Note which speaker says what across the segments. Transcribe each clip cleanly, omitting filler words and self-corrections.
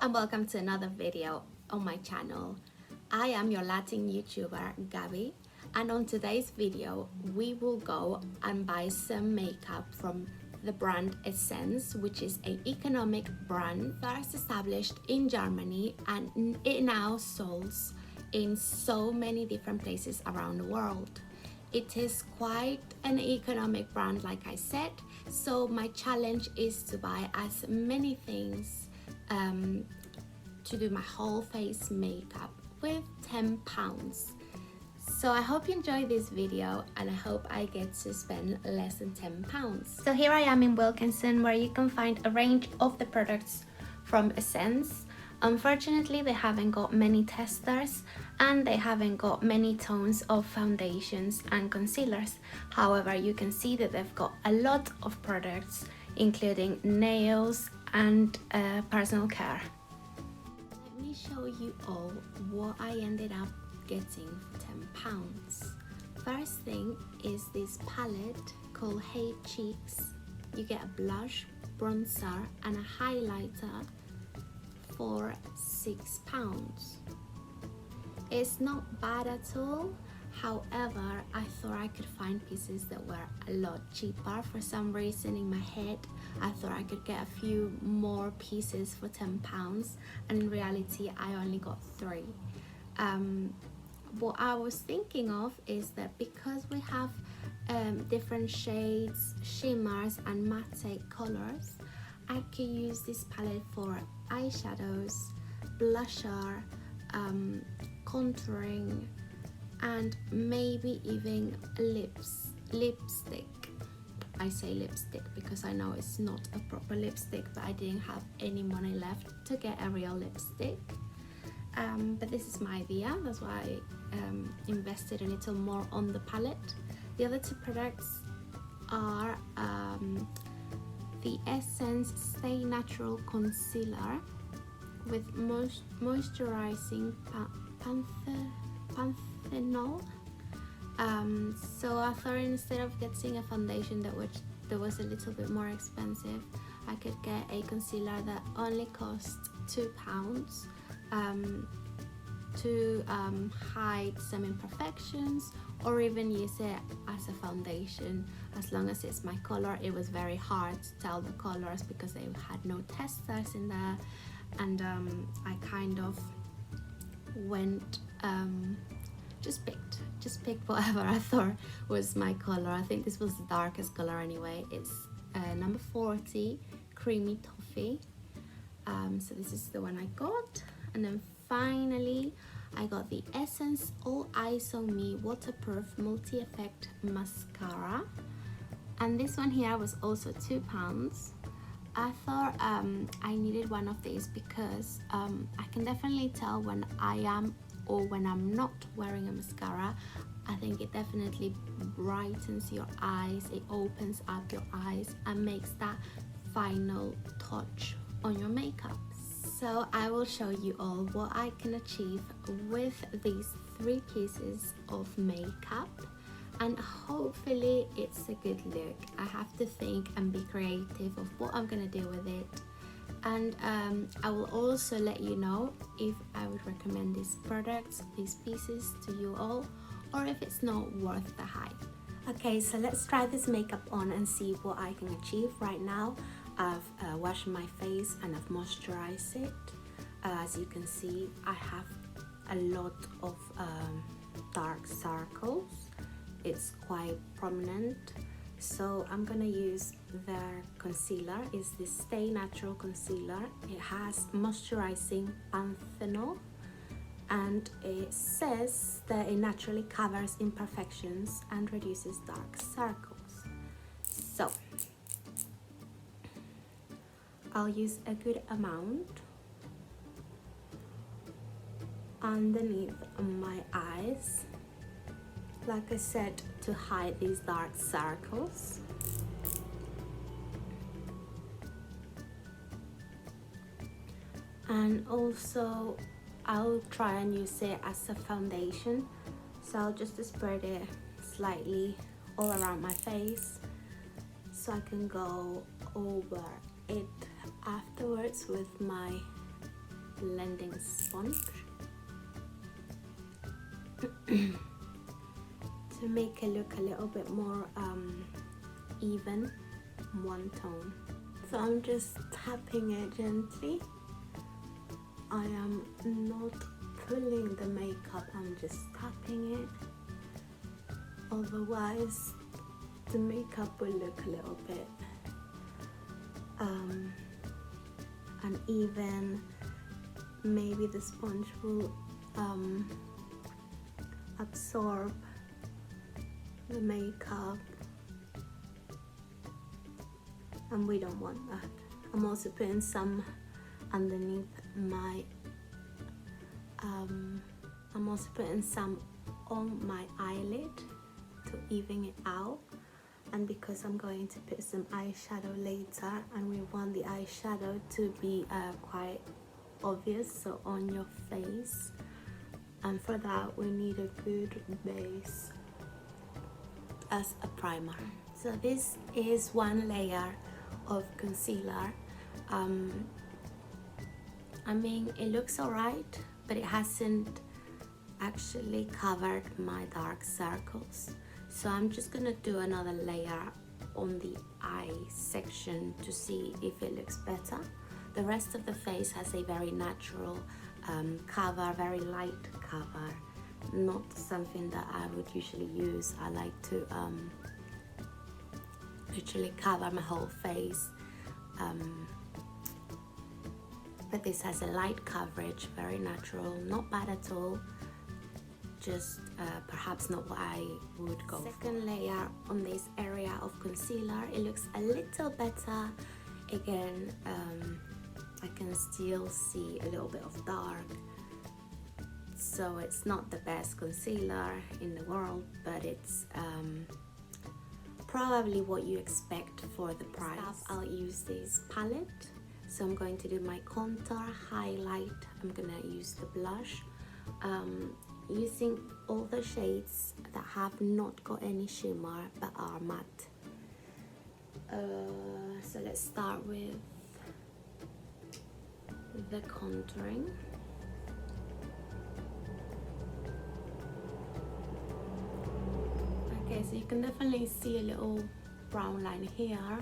Speaker 1: and welcome to another video on my channel. I am your Latin YouTuber Gabby, and on today's video we will go and buy some makeup from the brand Essence, which is an economic brand that is established in Germany and it now sells in so many different places around the world. It is quite an economic brand, like I said, so my challenge is to buy as many things to do my whole face makeup with £10. So I hope you enjoy this video and I hope I get to spend less than £10. So here I am in Wilkinson, where you can find a range of the products from Essence. Unfortunately, they haven't got many testers and they haven't got many tones of foundations and concealers. However, you can see that they've got a lot of products, including nails and personal care. Let me show you all what I ended up getting for £10. First thing is this palette called Hey Cheeks. You get a blush, bronzer and a highlighter for £6. It's not bad at all. However, I thought I could find pieces that were a lot cheaper. For some reason in my head, I thought I could get a few more pieces for £10, and in reality, I only got 3. What I was thinking of is that because we have different shades, shimmers and matte colors, I could use this palette for eyeshadows, blusher, contouring, and maybe even lipstick. I say lipstick because I know it's not a proper lipstick, but I didn't have any money left to get a real lipstick. But this is my idea, that's why I invested a little more on the palette. The other 2 products are the Essence Stay Natural Concealer with moisturizing panthenol. So I thought instead of getting a foundation that was a little bit more expensive, I could get a concealer that only cost £2 to hide some imperfections, or even use it as a foundation as long as it's my color. It was very hard to tell the colors because they had no testers in there, and I kind of went just picked whatever I thought was my color. I think this was the darkest color anyway. It's number 40, Creamy Toffee. So this is the one I got. And then finally I got the Essence All Eyes on Me Waterproof Multi-Effect Mascara, and this one here was also £2. I thought I needed one of these because I can definitely tell when I am or when I'm not wearing a mascara. I think it definitely brightens your eyes, it opens up your eyes and makes that final touch on your makeup. So I will show you all what I can achieve with these 3 pieces of makeup, and hopefully it's a good look. I have to think and be creative of what I'm gonna do with it, and I will also let you know if I would recommend these products, these pieces to you all, or if it's not worth the hype. Okay, so let's try this makeup on and see what I can achieve. Right now I've washed my face and I've moisturized it. As you can see, I have a lot of dark circles. It's quite prominent, so I'm gonna use their concealer. It's the Stay Natural Concealer. It has moisturizing panthenol, and it says that it naturally covers imperfections and reduces dark circles. So I'll use a good amount underneath my eyes, like I said, to hide these dark circles. And also I'll try and use it as a foundation, so I'll just spread it slightly all around my face so I can go over it afterwards with my blending sponge to make it look a little bit more even, one tone. So I'm just tapping it gently. I am not pulling the makeup, I'm just tapping it. Otherwise the makeup will look a little bit uneven. Maybe the sponge will absorb the makeup, and we don't want that. I'm also putting some underneath my I'm also putting some on my eyelid to even it out, and because I'm going to put some eyeshadow later and we want the eyeshadow to be quite obvious, so on your face, and for that we need a good base as a primer. So this is one layer of concealer. I mean, it looks alright, but it hasn't actually covered my dark circles. So I'm just gonna do another layer on the eye section to see if it looks better. The rest of the face has a very natural cover, very light cover, not something that I would usually use. I like to literally cover my whole face. But this has a light coverage, very natural, not bad at all, just perhaps not what I would go for. Second layer on this area of concealer, it looks a little better. Again, I can still see a little bit of dark, so it's not the best concealer in the world, but it's probably what you expect for the price. I'll use this palette. So I'm going to do my contour, highlight, I'm gonna use the blush, using all the shades that have not got any shimmer but are matte. So let's start with the contouring. Okay, so you can definitely see a little brown line here.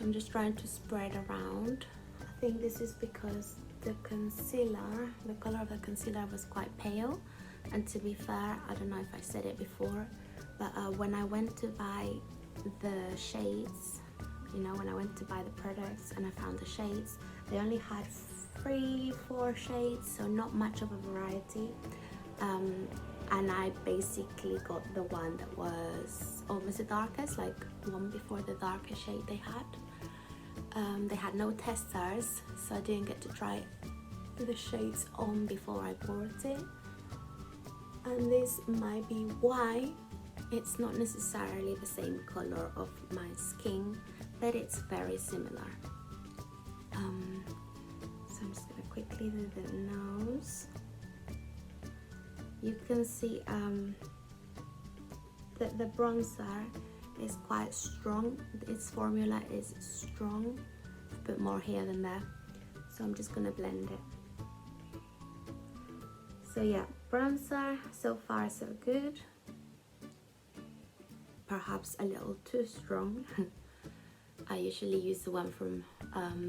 Speaker 1: I'm just trying to spread around. I think this is because the concealer, the color of the concealer was quite pale, and to be fair, I don't know if I said it before, but when I went to buy the shades, you know, when I went to buy the products and I found the shades, they only had 3-4 shades, so not much of a variety, and I basically got the one that was almost the darkest, like one before the darkest shade they had. They had no testers, so I didn't get to try the shades on before I bought it, and this might be why it's not necessarily the same color of my skin, but it's very similar. So I'm just gonna quickly do the nose. You can see that the bronzer is quite strong. Its formula is strong, a bit more here than there, so I'm just gonna blend it. So yeah, bronzer, so far so good. Perhaps a little too strong. I usually use the one from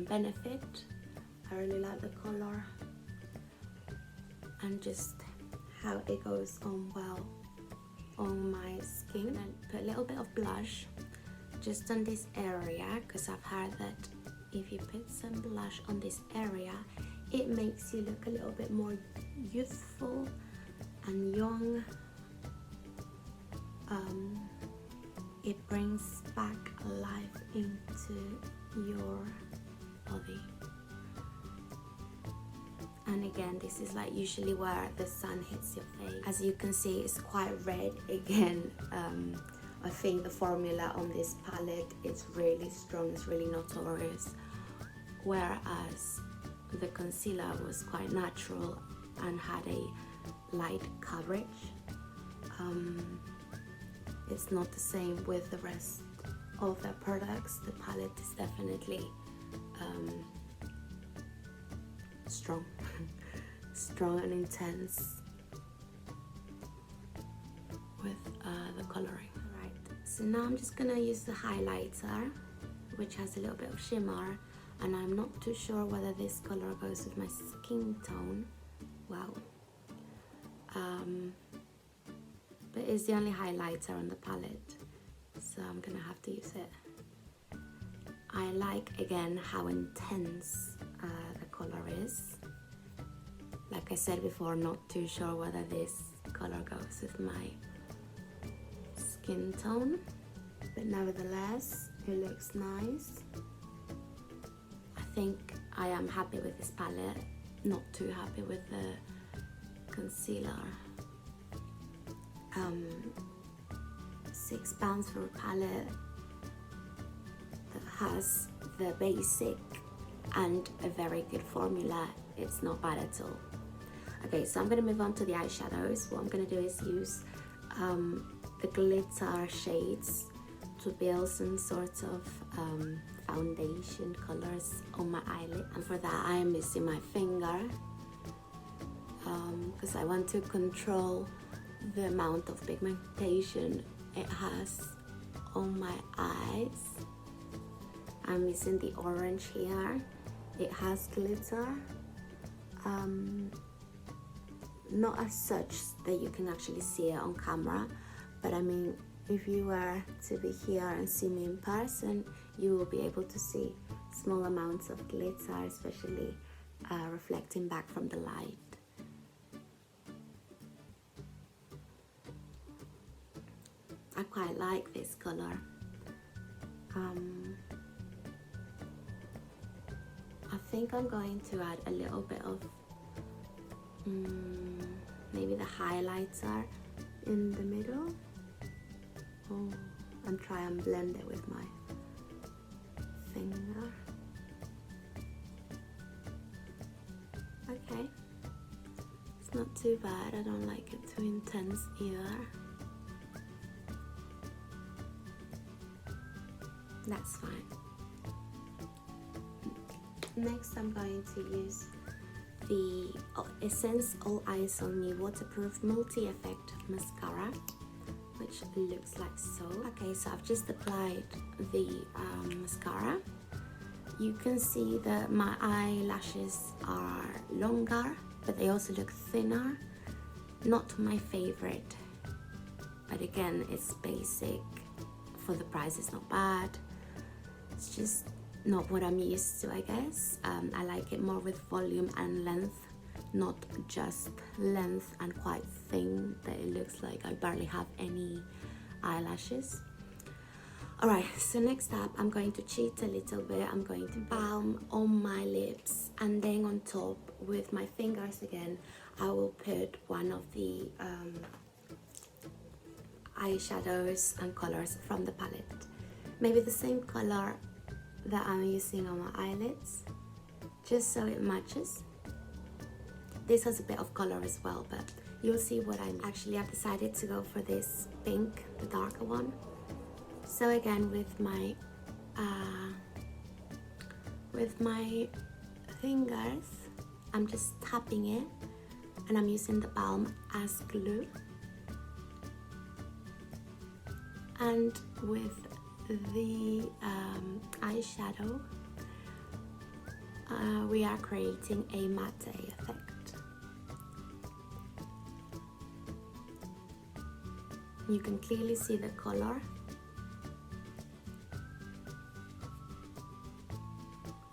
Speaker 1: Benefit. I really like the color and just how it goes on well on my skin. And put a little bit of blush just on this area, because I've heard that if you put some blush on this area, it makes you look a little bit more youthful and young. It brings back life into your body. And again, this is like usually where the sun hits your face. As you can see, it's quite red again. I think the formula on this palette is really strong, it's really notorious, whereas the concealer was quite natural and had a light coverage. It's not the same with the rest of the products. The palette is definitely strong. Strong and intense with the coloring. Alright, so now I'm just gonna use the highlighter, which has a little bit of shimmer, and I'm not too sure whether this color goes with my skin tone. Wow. But it's the only highlighter on the palette, so I'm gonna have to use it. I like, again, how intense the color is. Like I said before, not too sure whether this color goes with my skin tone, but nevertheless, it looks nice. I think I am happy with this palette, not too happy with the concealer. £6 for a palette that has the basic and a very good formula. It's not bad at all. Okay, so I'm going to move on to the eyeshadows. What I'm going to do is use the glitter shades to build some sort of foundation colors on my eyelid, and for that I am using my finger because I want to control the amount of pigmentation it has on my eyes. I'm using the orange here. It has glitter, not as such that you can actually see it on camera, but I mean, if you were to be here and see me in person, you will be able to see small amounts of glitter, especially reflecting back from the light. I quite like this color. I think I'm going to add a little bit of maybe the highlighter in the middle. And try and blend it with my finger. Okay, it's not too bad. I don't like it too intense either. That's fine. Next, I'm going to use the Essence All Eyes on Me Waterproof Multi-Effect Mascara, which looks like so. Okay, so I've just applied the mascara. You can see that my eyelashes are longer, but they also look thinner. Not my favorite, but again, it's basic. For the price, it's not bad. It's just not what I'm used to, I guess. I like it more with volume and length, not just length and quite thin that it looks like I barely have any eyelashes. Alright, so next up, I'm going to cheat a little bit. I'm going to balm on my lips, and then on top with my fingers again, I will put one of the eyeshadows and colors from the palette. Maybe the same color that I'm using on my eyelids, just so it matches. This has a bit of color as well, but you'll see what I mean. Actually, I've decided to go for this pink, the darker one. So again, with my fingers, I'm just tapping it, and I'm using the balm as glue. And with the eyeshadow, we are creating a matte effect. You can clearly see the color.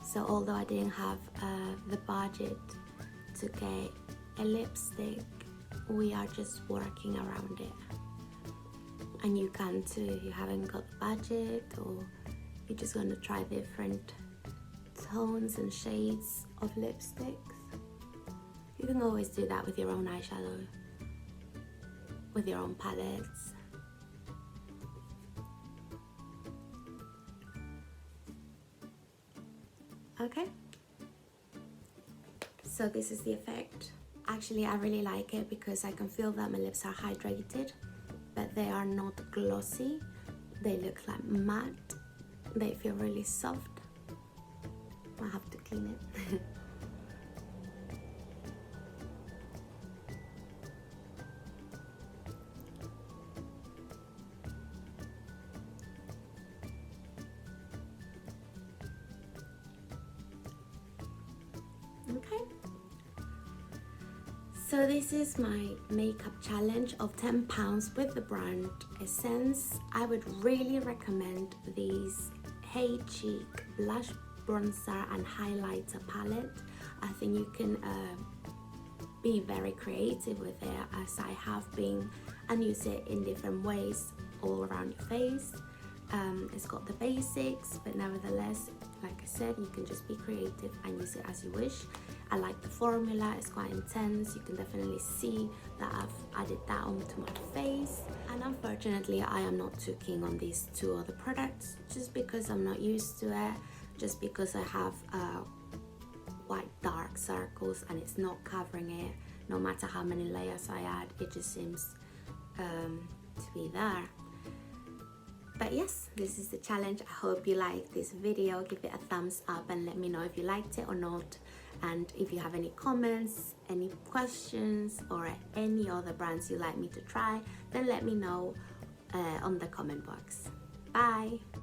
Speaker 1: So although I didn't have the budget to get a lipstick, we are just working around it. And you can too if you haven't got the budget, or you're just going to try different tones and shades of lipsticks. You can always do that with your own eyeshadow, with your own palettes. Okay, so this is the effect. Actually, I really like it because I can feel that my lips are hydrated, but they are not glossy. They look like matte. They feel really soft. I have to clean it. Okay. So this is my makeup challenge of 10 pounds with the brand Essence. I would really recommend these Hey Cheek blush, bronzer and highlighter palette. I think you can be very creative with it, as I have been, and use it in different ways all around your face. It's got the basics, but nevertheless, like I said, you can just be creative and use it as you wish. I like the formula, it's quite intense. You can definitely see that I've added that onto my face. And unfortunately, I am not too keen on these two other products, just because I'm not used to it, just because I have white dark circles and it's not covering it. No matter how many layers I add, it just seems to be there. But yes, this is the challenge. I hope you liked this video. Give it a thumbs up and let me know if you liked it or not. And if you have any comments, any questions, or any other brands you'd like me to try, then let me know on the comment box. Bye!